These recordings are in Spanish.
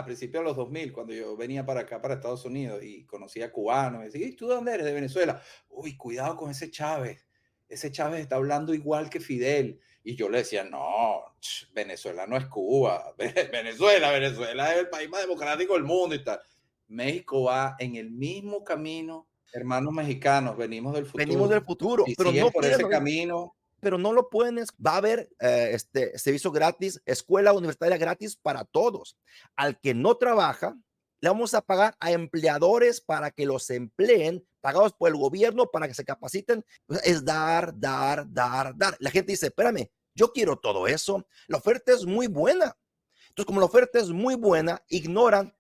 a principios de los 2000, cuando yo venía para acá, para Estados Unidos, y conocía cubanos, y decía, ¿y tú de dónde eres? De Venezuela. Uy, cuidado con ese Chávez está hablando igual que Fidel. Y yo le decía, no, Venezuela no es Cuba, Venezuela es el país más democrático del mundo y tal. México va en el mismo camino, hermanos mexicanos, venimos del Venimos del futuro. futuro, Si siguen por ese camino, pero no lo pueden, va a haber servicio gratis, escuela universitaria gratis para todos. Al que no trabaja, le vamos a pagar a empleadores para que los empleen, pagados por el gobierno para que se capaciten. Es dar, dar, dar, dar. La gente dice, espérame, yo quiero todo eso. La oferta es muy buena. Entonces, como la oferta es muy buena, ignoran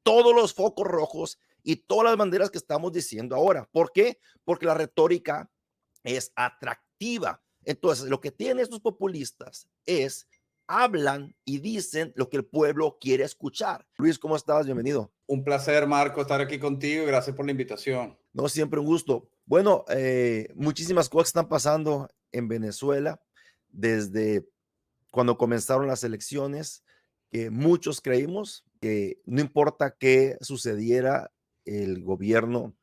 todos los focos rojos y todas las banderas que estamos diciendo ahora. ¿Por qué? Porque la retórica es atractiva. Entonces, lo que tienen estos populistas es, hablan y dicen lo que el pueblo quiere escuchar. Luis, ¿cómo estás? Bienvenido. un placer, Marco, estar aquí contigo y gracias por la invitación. No, siempre un gusto. Bueno, muchísimas cosas están pasando en Venezuela desde cuando comenzaron las elecciones, que muchos creímos que no importa qué sucediera, el gobierno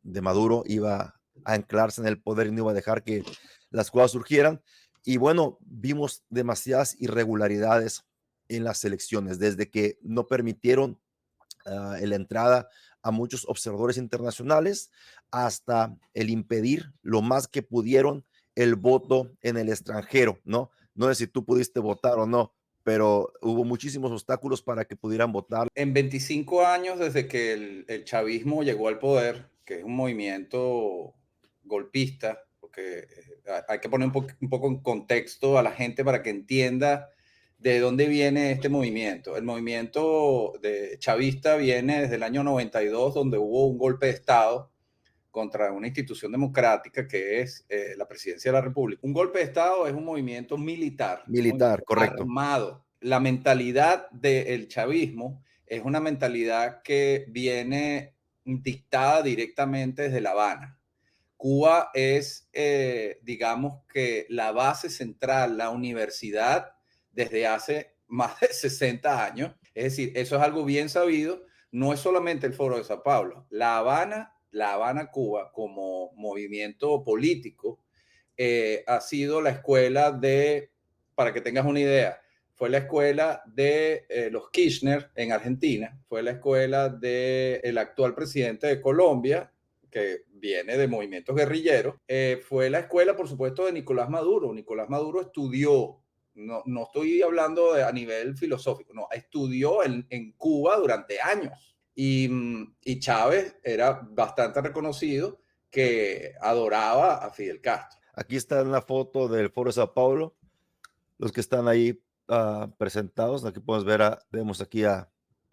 de Maduro iba a anclarse en el poder y no iba a dejar que las cosas surgieran. Y bueno, vimos demasiadas irregularidades en las elecciones, desde que no permitieron la entrada a muchos observadores internacionales hasta el impedir lo más que pudieron el voto en el extranjero, ¿no? No sé si tú pudiste votar o no, pero hubo muchísimos obstáculos para que pudieran votar. En 25 años desde que el chavismo llegó al poder, que es un movimiento golpista, porque hay que poner un poco en contexto a la gente para que entienda de dónde viene este movimiento. El movimiento de chavista viene desde el año 92, donde hubo un golpe de Estado contra una institución democrática que es la presidencia de la República. Un golpe de Estado es un movimiento militar, un Militar, movimiento correcto. armado. La mentalidad del chavismo es una mentalidad que viene dictada directamente desde La Habana. Cuba es, digamos que la base central, la universidad desde hace más de 60 años. Es decir, eso es algo bien sabido. No es solamente el Foro de Sao Paulo. La Habana, Cuba, como movimiento político, ha sido la escuela de, para que tengas una idea, fue la escuela de los Kirchner en Argentina, fue la escuela del actual presidente de Colombia, que viene de movimientos guerrilleros, fue la escuela, por supuesto, de Nicolás Maduro. Nicolás Maduro estudió, no estoy hablando a nivel filosófico, no, estudió en Cuba durante años. Y Chávez era bastante reconocido que adoraba a Fidel Castro. Aquí está una foto del Foro de Sao Paulo, los que están ahí presentados. Aquí podemos ver, vemos aquí a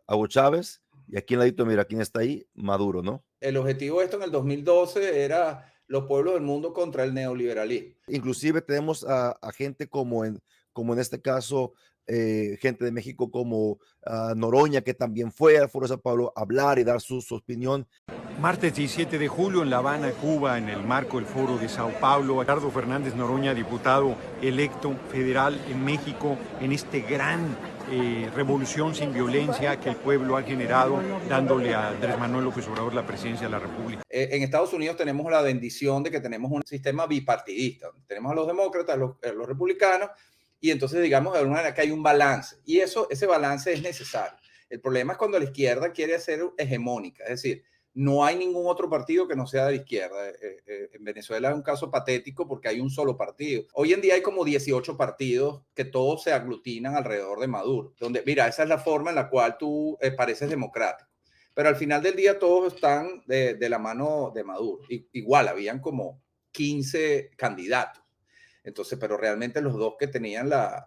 Hugo Chávez y aquí en ladito, mira, quién está ahí, Maduro, ¿no? El objetivo de esto en el 2012 era los pueblos del mundo contra el neoliberalismo. Inclusive tenemos a gente como en este caso, gente de México como Noroña, que también fue al Foro de Sao Paulo a hablar y dar su opinión. Martes 17 de julio en La Habana, Cuba, en el marco del Foro de Sao Paulo, Ricardo Fernández Noroña, diputado electo federal en México, en este gran revolución sin violencia que el pueblo ha generado, dándole a Andrés Manuel López Obrador la presidencia de la República. En Estados Unidos tenemos la bendición de que tenemos un sistema bipartidista. Tenemos a los demócratas, a los republicanos, y entonces digamos de alguna manera que hay un balance. Y ese balance es necesario. El problema es cuando la izquierda quiere ser hegemónica, es decir, no hay ningún otro partido que no sea de la izquierda. En Venezuela es un caso patético porque hay un solo partido. Hoy en día hay como 18 partidos que todos se aglutinan alrededor de Maduro. Donde, mira, esa es la forma en la cual tú pareces democrático. Pero al final del día todos están de la mano de Maduro. Igual, habían como 15 candidatos. Entonces, pero realmente los dos que tenían la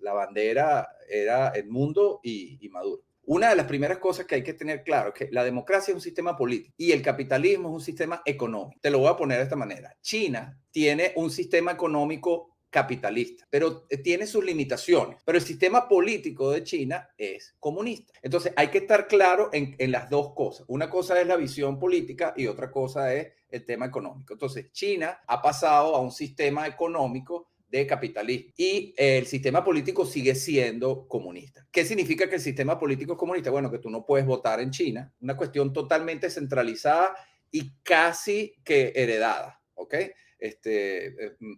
bandera era Edmundo y Maduro. Una de las primeras cosas que hay que tener claro es que la democracia es un sistema político y el capitalismo es un sistema económico. Te lo voy a poner de esta manera. China tiene un sistema económico capitalista, pero tiene sus limitaciones. Pero el sistema político de China es comunista. Entonces hay que estar claro en las dos cosas. Una cosa es la visión política y otra cosa es el tema económico. Entonces China ha pasado a un sistema económico de capitalismo. Y el sistema político sigue siendo comunista. ¿Qué significa que el sistema político es comunista? Bueno, que tú no puedes votar en China, una cuestión totalmente centralizada y casi que heredada, ¿ok?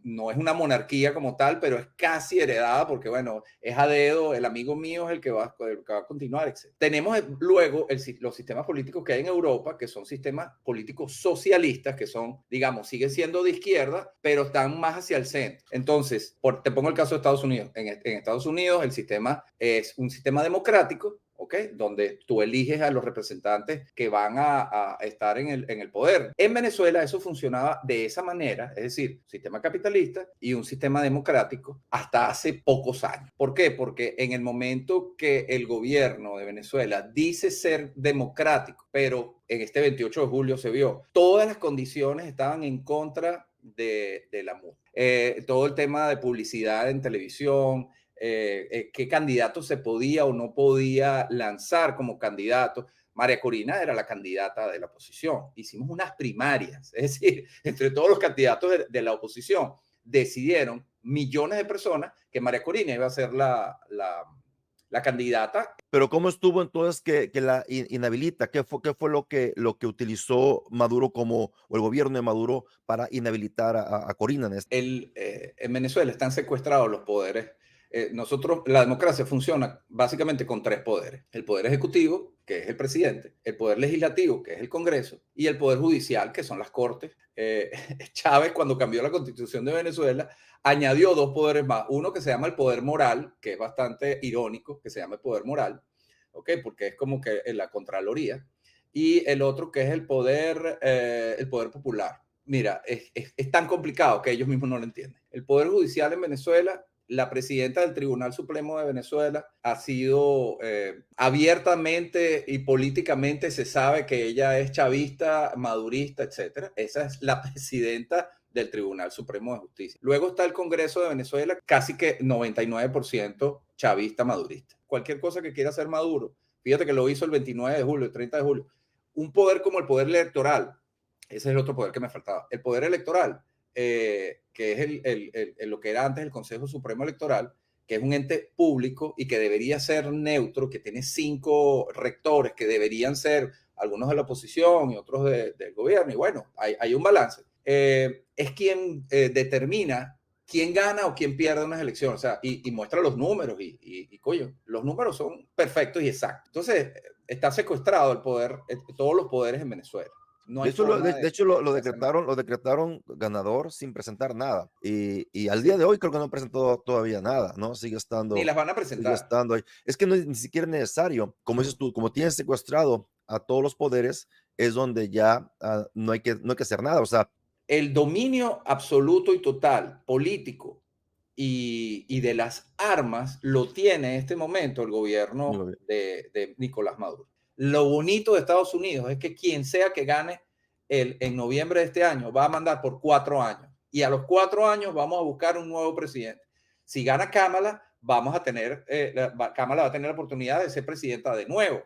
No es una monarquía como tal, pero es casi heredada porque, bueno, es a dedo, el amigo mío es el que va a continuar, etc. Tenemos luego los sistemas políticos que hay en Europa, que son sistemas políticos socialistas, que son, digamos, siguen siendo de izquierda, pero están más hacia el centro. Entonces, te pongo el caso de Estados Unidos. En Estados Unidos el sistema es un sistema democrático, ¿ok? Donde tú eliges a los representantes que van a estar en el poder. En Venezuela eso funcionaba de esa manera, es decir, un sistema capitalista y un sistema democrático hasta hace pocos años. ¿Por qué? Porque en el momento que el gobierno de Venezuela dice ser democrático, pero en este 28 de julio se vio, todas las condiciones estaban en contra de la MUD. Todo el tema de publicidad en televisión, qué candidato se podía o no podía lanzar como candidato. María Corina era la candidata de la oposición. Hicimos unas primarias, es decir, entre todos los candidatos de la oposición, decidieron millones de personas que María Corina iba a ser la candidata. Pero ¿cómo estuvo entonces que la inhabilita? ¿Qué fue lo que utilizó Maduro o el gobierno de Maduro para inhabilitar a Corina? En Venezuela están secuestrados los poderes. La democracia funciona básicamente con tres poderes. El poder ejecutivo, que es el presidente, el poder legislativo, que es el Congreso, y el poder judicial, que son las cortes. Chávez, cuando cambió la constitución de Venezuela, añadió dos poderes más. Uno que se llama el poder moral, que es bastante irónico, que se llama el poder moral, ¿ok? Porque es como que en la Contraloría. Y el otro que es el poder popular. Mira, es tan complicado que ellos mismos no lo entienden. El poder judicial en Venezuela, la presidenta del Tribunal Supremo de Venezuela ha sido abiertamente y políticamente se sabe que ella es chavista, madurista, etc. Esa es la presidenta del Tribunal Supremo de Justicia. Luego está el Congreso de Venezuela, casi que 99% chavista, madurista. Cualquier cosa que quiera hacer Maduro, fíjate que lo hizo el 29 de julio, el 30 de julio. Un poder como el poder electoral, ese es el otro poder que me faltaba. El poder electoral, que es lo que era antes el Consejo Supremo Electoral, que es un ente público y que debería ser neutro, que tiene 5 rectores que deberían ser algunos de la oposición y otros del gobierno. Y bueno, hay un balance. Es quien determina quién gana o quién pierde unas elecciones, o sea, y muestra los números y coño, los números son perfectos y exactos. Entonces, está secuestrado el poder, todos los poderes en Venezuela. No hay De hecho, lo decretaron ganador sin presentar nada. Y al día de hoy creo que no presentó todavía nada, ¿no? Sigue ni las van a presentar. estando ahí. Es que no es ni siquiera necesario. Como dices tú, como tienes secuestrado a todos los poderes, es donde ya no hay que hacer nada. O sea, el dominio absoluto y total político y de las armas lo tiene en este momento el gobierno de Nicolás Maduro. Lo bonito de Estados Unidos es que quien sea que gane en noviembre de este año va a mandar por 4 años y a los 4 años vamos a buscar un nuevo presidente. Si gana Kamala, Kamala va a tener la oportunidad de ser presidenta de nuevo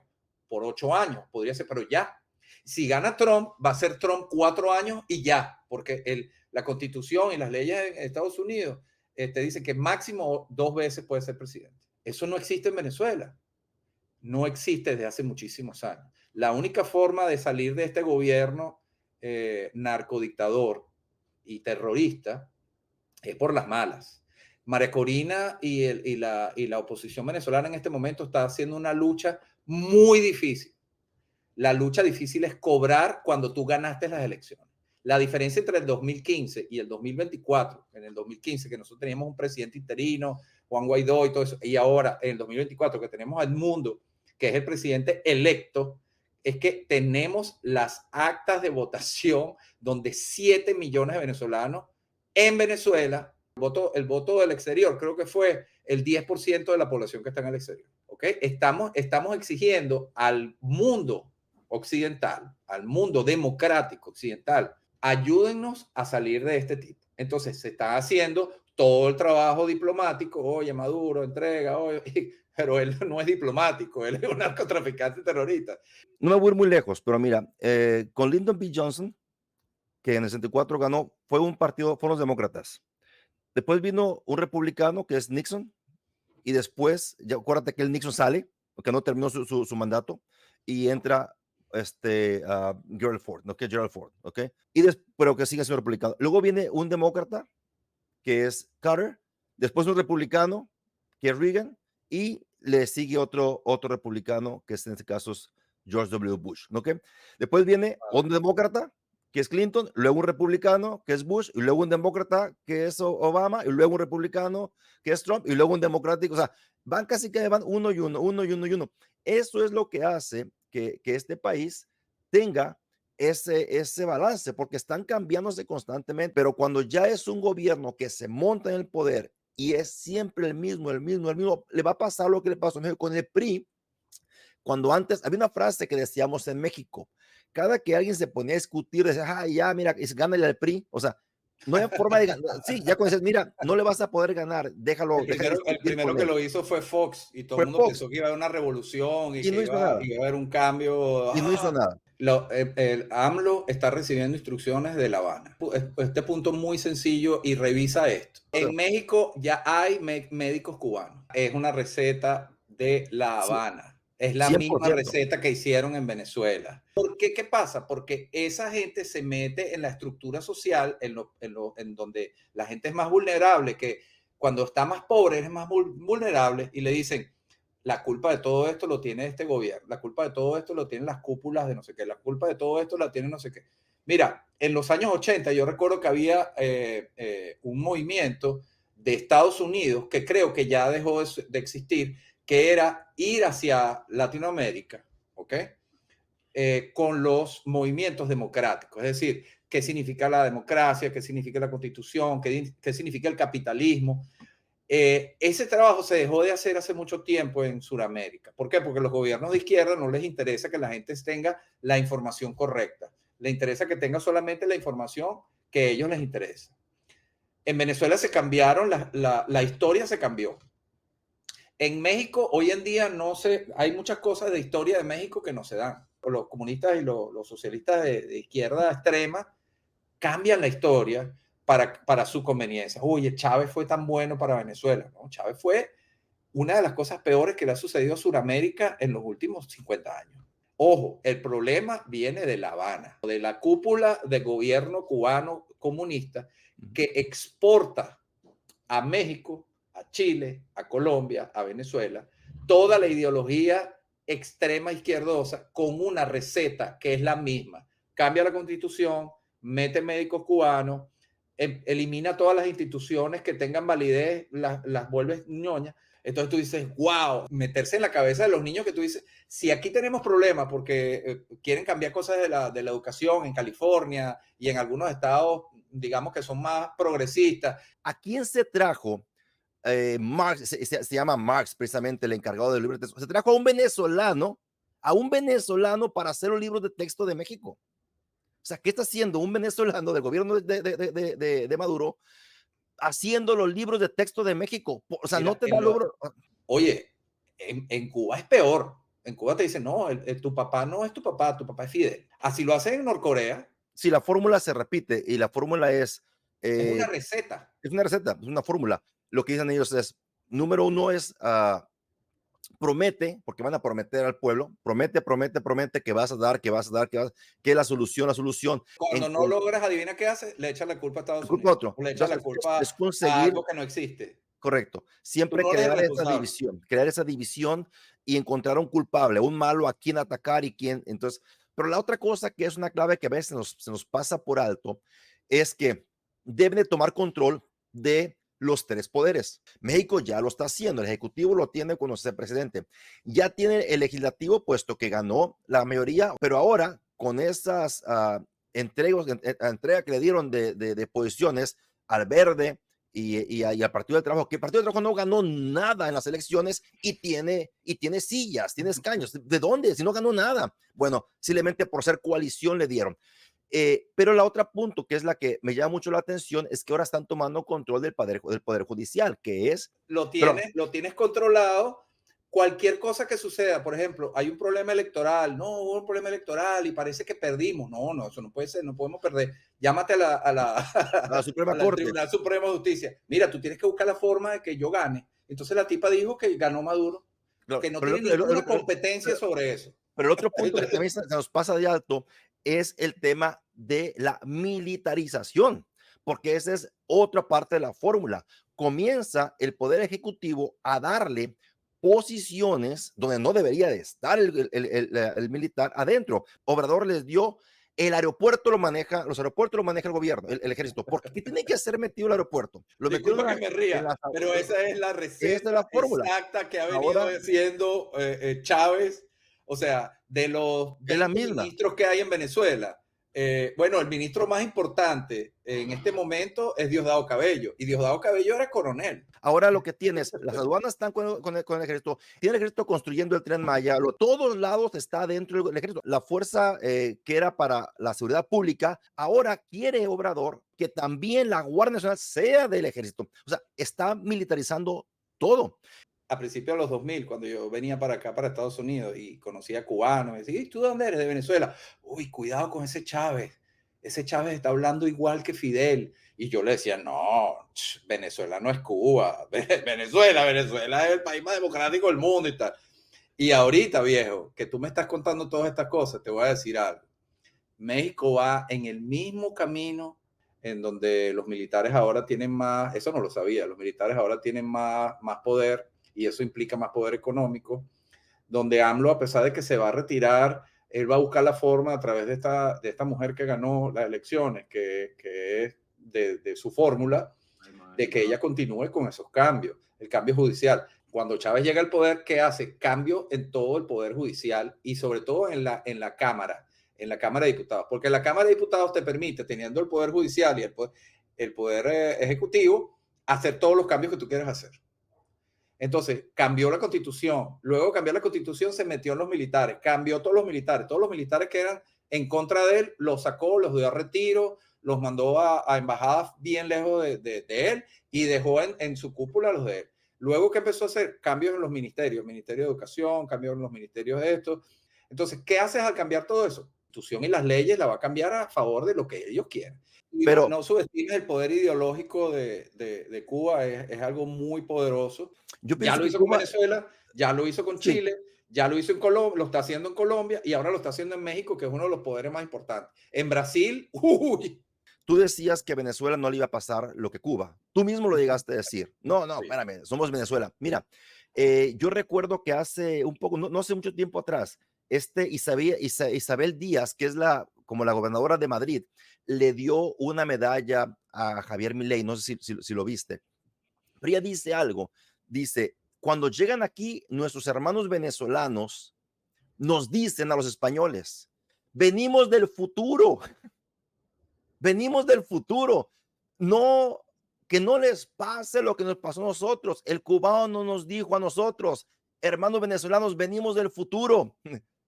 por 8 años, podría ser, pero ya. Si gana Trump, va a ser Trump 4 años y ya, porque la constitución y las leyes en Estados Unidos te dicen que máximo 2 veces puede ser presidente. Eso no existe en Venezuela. No existe desde hace muchísimos años. La única forma de salir de este gobierno narcodictador y terrorista es por las malas. María Corina y la oposición venezolana en este momento está haciendo una lucha muy difícil. La lucha difícil es cobrar cuando tú ganaste las elecciones. La diferencia entre el 2015 y el 2024, en el 2015 que nosotros teníamos un presidente interino, Juan Guaidó y todo eso, y ahora en el 2024 que tenemos al mundo, que es el presidente electo, es que tenemos las actas de votación donde 7 millones de venezolanos en Venezuela, el voto del exterior creo que fue el 10% de la población que está en el exterior. ¿Okay? Estamos exigiendo al mundo occidental, al mundo democrático occidental, ayúdennos a salir de este tipo. Entonces se está haciendo todo el trabajo diplomático, oye, Maduro, entrega, oye, pero él no es diplomático, él es un narcotraficante terrorista. No me voy a ir muy lejos, pero mira, con Lyndon B. Johnson, que en el 64 ganó, fueron los demócratas. Después vino un republicano que es Nixon, y después, ya acuérdate que el Nixon sale, porque no terminó su mandato, y entra Gerald Ford, ¿no? Que es Gerald Ford, ¿ok? Pero que sigue siendo republicano. Luego viene un demócrata, que es Carter, después un republicano, que es Reagan, y le sigue otro republicano, que en este caso es George W. Bush, ¿ok? Después viene un demócrata, que es Clinton, luego un republicano, que es Bush, y luego un demócrata, que es Obama, y luego un republicano, que es Trump, y luego un democrático, o sea, van casi que van uno y uno, uno y uno y uno. Eso es lo que hace que este país tenga ese balance, porque están cambiándose constantemente, pero cuando ya es un gobierno que se monta en el poder y es siempre el mismo, le va a pasar lo que le pasó con el PRI, cuando antes había una frase que decíamos en México, cada que alguien se ponía a discutir, decía, ah, ya, mira, gánale al PRI, o sea, no hay forma de ganar, sí, ya cuando dices, mira, no le vas a poder ganar, déjalo, El primero que lo hizo fue Fox y todo el fue mundo Fox, pensó que iba a haber una revolución y y que no hizo nada, iba a haber un cambio. y no hizo nada. El AMLO está recibiendo instrucciones de La Habana. Este punto muy sencillo y revisa esto. En México ya hay médicos cubanos. Es una receta de La Habana. Es la misma 100%. receta que hicieron en Venezuela. ¿Por qué? ¿Qué pasa? Porque esa gente se mete en la estructura social en donde la gente es más vulnerable, que cuando está más pobre es más vulnerable y le dicen, la culpa de todo esto lo tiene este gobierno, la culpa de todo esto lo tienen las cúpulas de no sé qué, la culpa de todo esto la tiene no sé qué. Mira, en los años 80 yo recuerdo que había un movimiento de Estados Unidos que creo que ya dejó de existir, que era ir hacia Latinoamérica, ¿ok? Con los movimientos democráticos, es decir, qué significa la democracia, qué significa la constitución, qué significa el capitalismo. Ese trabajo se dejó de hacer hace mucho tiempo en Sudamérica. ¿Por qué? Porque a los gobiernos de izquierda no les interesa que la gente tenga la información correcta. Les interesa que tenga solamente la información que a ellos les interesa. En Venezuela se cambiaron, la historia se cambió. En México, hoy en día, hay muchas cosas de historia de México que no se dan. Los comunistas y los socialistas de izquierda extrema cambian la historia para su conveniencia. Oye, Chávez fue tan bueno para Venezuela. ¿No? Chávez fue una de las cosas peores que le ha sucedido a Sudamérica en los últimos 50 años. Ojo, el problema viene de La Habana, de la cúpula de gobierno cubano comunista que exporta a México, a Chile, a Colombia, a Venezuela, toda la ideología extrema izquierdosa con una receta que es la misma. Cambia la constitución, mete médicos cubanos, elimina todas las instituciones que tengan validez, las vuelves ñoñas. Entonces tú dices, wow, meterse en la cabeza de los niños que tú dices, si aquí tenemos problemas porque quieren cambiar cosas de la educación en California y en algunos estados, digamos que son más progresistas. ¿A quién se trajo? Marx, se llama Marx, precisamente el encargado del libro de texto. Se trajo a un venezolano para hacer los libros de texto de México. O sea, ¿qué está haciendo un venezolano del gobierno de Maduro haciendo los libros de texto de México? O sea, Mira, no te da logro. Oye, en Cuba es peor. En Cuba te dicen, no, tu papá no es tu papá es Fidel. Así lo hacen en Norcorea. Si la fórmula se repite y la fórmula es Una receta. es una receta, es una fórmula. Lo que dicen ellos es, número uno es promete, porque van a prometer al pueblo, promete que vas a dar, que es la solución. Cuando no logras, adivina qué hace, le echan la culpa a Estados Culpa a Unidos. otro. O le echan la culpa Es a conseguir, algo que no existe. correcto, Tú siempre no eres el responsable. crear esa división y encontrar un culpable, un malo a quien atacar y quién. Entonces, pero la otra cosa que es una clave que a veces se nos pasa por alto es que deben de tomar control de los tres poderes. México ya lo está haciendo, el ejecutivo lo tiene cuando sea presidente, ya tiene el legislativo puesto que ganó la mayoría, pero ahora con esas entrega que le dieron de posiciones al Verde y al Partido del Trabajo, que el Partido del Trabajo no ganó nada en las elecciones y tiene sillas, tiene escaños. ¿De dónde? Si no ganó nada. Bueno, simplemente por ser coalición le dieron. Pero la otra punto, que es la que me llama mucho la atención, es que ahora están tomando control del poder Judicial, que es... Lo tienes controlado, cualquier cosa que suceda, por ejemplo, hay un problema electoral, no, hubo un problema electoral y parece que perdimos. No, no, eso no puede ser, no podemos perder. Llámate A la Suprema al Corte. Tribunal Supremo de Justicia. Mira, tú tienes que buscar la forma de que yo gane. Entonces la tipa dijo que ganó Maduro, Claro, que no pero tiene ninguna competencia sobre eso. Pero el otro punto que también se nos pasa de alto es el tema de la militarización, porque esa es otra parte de la fórmula. Comienza el Poder Ejecutivo a darle posiciones donde no debería de estar el militar adentro. Obrador les dio el aeropuerto, los aeropuertos lo maneja el gobierno, el ejército. ¿Por qué tiene que ser metido el aeropuerto? Lo metió Disculpa que me ría, pero esa es la esa receta es la fórmula. exacta que ha venido Ahora haciendo Chávez. O sea, de los es la 20 misma. ministros que hay en Venezuela, bueno, el ministro más importante en este momento es Diosdado Cabello, y Diosdado Cabello era coronel. Ahora lo que tienes, las aduanas están con el ejército, tiene el ejército construyendo el Tren Maya, todos lados está dentro del ejército. La fuerza que era para la seguridad pública, ahora quiere Obrador que también la Guardia Nacional sea del ejército. O sea, está militarizando todo. A principios de los 2000, cuando yo venía para acá, para Estados Unidos, y conocía cubanos, me decía, ¿y tú de dónde eres? De Venezuela. Uy, cuidado con ese Chávez. Ese Chávez está hablando igual que Fidel. Y yo le decía, no, Venezuela no es Cuba. Venezuela es el país más democrático del mundo y tal. Y ahorita, viejo, que tú me estás contando todas estas cosas, te voy a decir algo. México va en el mismo camino en donde los militares ahora tienen más, eso no lo sabía, los militares ahora tienen más poder, y eso implica más poder económico, donde AMLO, a pesar de que se va a retirar, él va a buscar la forma a través de esta mujer que ganó las elecciones, que es de su fórmula, de que ella continúe con esos cambios, el cambio judicial. Cuando Chávez llega al poder, ¿qué hace? Cambio en todo el poder judicial y sobre todo en la Cámara de Diputados, porque la Cámara de Diputados te permite, teniendo el poder judicial y el poder ejecutivo, hacer todos los cambios que tú quieras hacer. Entonces, cambió la constitución. Luego de cambiar la constitución, se metió en los militares. Cambió todos los militares que eran en contra de él, los sacó, los dio a retiro, los mandó a embajadas bien lejos de él y dejó en su cúpula los de él. Luego que empezó a hacer cambios en los ministerios, Ministerio de Educación, cambios en los ministerios de esto. Entonces, ¿qué haces al cambiar todo eso? La constitución y las leyes la va a cambiar a favor de lo que ellos quieren. Y Pero no subestimes el poder ideológico de Cuba, es algo muy poderoso. yo Ya pienso lo que hizo con Cuba, Venezuela, ya lo hizo con sí, Chile, ya lo hizo en Colombia, lo está haciendo en Colombia y ahora lo está haciendo en México, que es uno de los poderes más importantes. En Brasil, uy. tú decías que a Venezuela no le iba a pasar lo que Cuba. Tú mismo lo llegaste a decir. No, no, espérame, somos Venezuela. Mira, yo recuerdo que hace un poco, no hace mucho tiempo atrás, Isabel Díaz, que es como la gobernadora de Madrid, le dio una medalla a Javier Milei, no sé si lo viste, pero ella dice algo, dice, cuando llegan aquí nuestros hermanos venezolanos, nos dicen a los españoles, venimos del futuro, venimos del futuro, no, que no les pase lo que nos pasó a nosotros, el cubano nos dijo a nosotros, hermanos venezolanos, venimos del futuro,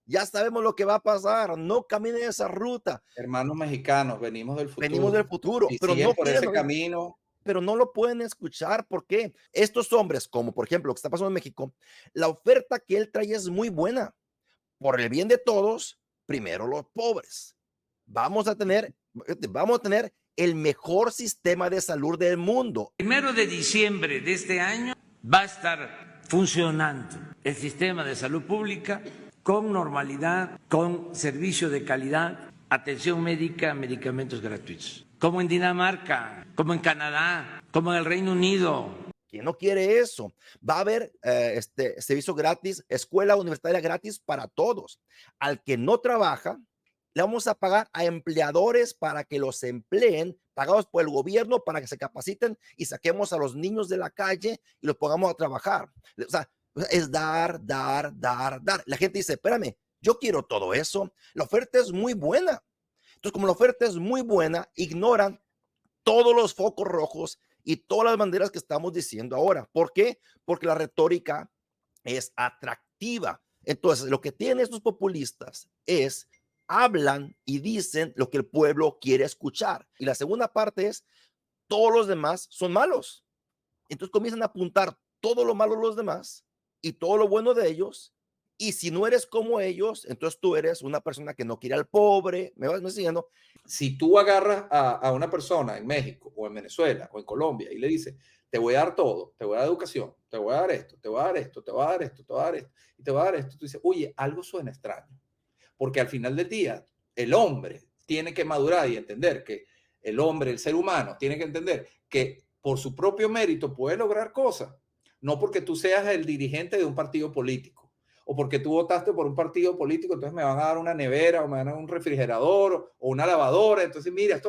ya sabemos lo que va a pasar, no caminen esa ruta. Hermanos mexicanos, venimos del Venimos del futuro, y pero siguen no por quieren ese camino. pero no lo pueden escuchar. ¿Por qué? Estos hombres, como por ejemplo lo que está pasando en México, la oferta que él trae es muy buena. Por el bien de todos, primero los pobres. Vamos a tener el mejor sistema de salud del mundo. 1 de diciembre de este año va a estar funcionando el sistema de salud pública con normalidad, con servicio de calidad, atención médica, medicamentos gratuitos, como en Dinamarca, como en Canadá, como en el Reino Unido. ¿Quién no quiere eso? Va a haber servicio gratis, escuela universitaria gratis para todos. Al que no trabaja, le vamos a pagar a empleadores para que los empleen, pagados por el gobierno para que se capaciten y saquemos a los niños de la calle y los pongamos a trabajar. O sea, es dar. La gente dice, espérame, yo quiero todo eso. La oferta es muy buena. Entonces, como la oferta es muy buena, ignoran todos los focos rojos y todas las banderas que estamos diciendo ahora. ¿Por qué? Porque la retórica es atractiva. Entonces, lo que tienen estos populistas es, hablan y dicen lo que el pueblo quiere escuchar. Y la segunda parte es, todos los demás son malos. Entonces comienzan a apuntar todo lo malo de los demás y todo lo bueno de ellos. Y si no eres como ellos, entonces tú eres una persona que no quiere al pobre. ¿Me vas diciendo? Si tú agarras a una persona en México o en Venezuela o en Colombia y le dices, te voy a dar todo, te voy a dar educación, te voy a dar esto, te voy a dar esto, te voy a dar esto, te voy a dar esto, y te voy a dar esto, tú dices, oye, algo suena extraño. Porque al final del día, el hombre tiene que madurar y entender que el hombre, el ser humano, tiene que entender que por su propio mérito puede lograr cosas. No porque tú seas el dirigente de un partido político o porque tú votaste por un partido político, entonces me van a dar una nevera o me van a dar un refrigerador o una lavadora. Entonces, mira,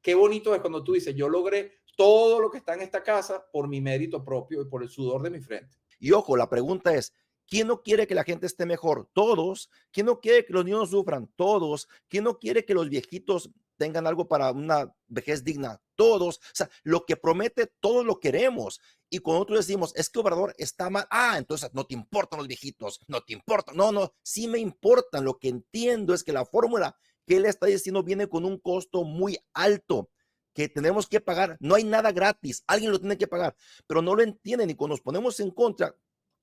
qué bonito es cuando tú dices, yo logré todo lo que está en esta casa por mi mérito propio y por el sudor de mi frente. Y ojo, la pregunta es, ¿quién no quiere que la gente esté mejor? Todos. ¿Quién no quiere que los niños sufran? Todos. ¿Quién no quiere que los viejitos tengan algo para una vejez digna? Todos. O sea, lo que promete, todos lo queremos. Y cuando nosotros decimos, es que Obrador está mal, entonces no te importan los viejitos, no te importan. No, no, sí me importan. Lo que entiendo es que la fórmula que él está diciendo viene con un costo muy alto que tenemos que pagar. No hay nada gratis, alguien lo tiene que pagar, pero no lo entienden y cuando nos ponemos en contra,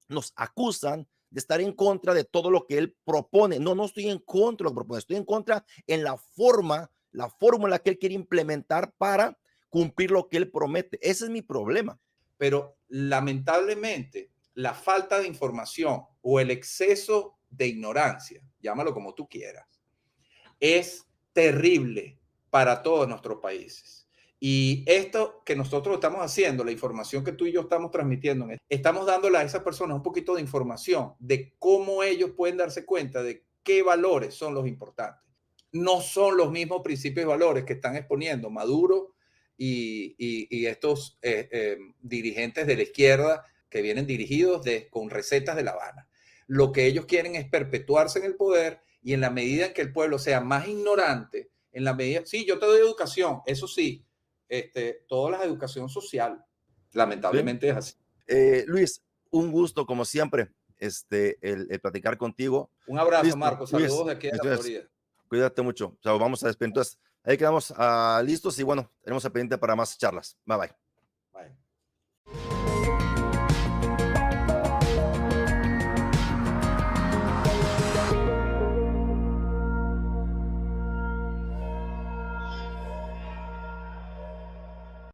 nos acusan de estar en contra de todo lo que él propone. No, no estoy en contra de lo que propone, estoy en contra en la fórmula que él quiere implementar para cumplir lo que él promete. Ese es mi problema. Pero lamentablemente la falta de información o el exceso de ignorancia, llámalo como tú quieras, es terrible para todos nuestros países. Y esto que nosotros estamos haciendo, la información que tú y yo estamos transmitiendo, estamos dándole a esas personas un poquito de información de cómo ellos pueden darse cuenta de qué valores son los importantes. No son los mismos principios y valores que están exponiendo Maduro y estos dirigentes de la izquierda que vienen dirigidos con recetas de La Habana. Lo que ellos quieren es perpetuarse en el poder y en la medida en que el pueblo sea más ignorante, en la medida, sí, yo te doy educación, eso sí, toda la educación social, lamentablemente es así. Luis, un gusto como siempre, el platicar contigo. Un abrazo, Listo, Marco, Luis, saludos de aquí a la Florida. Cuídate mucho. O sea, vamos a despedir. Entonces, ahí quedamos listos y bueno, tenemos a pendiente para más charlas. Bye bye.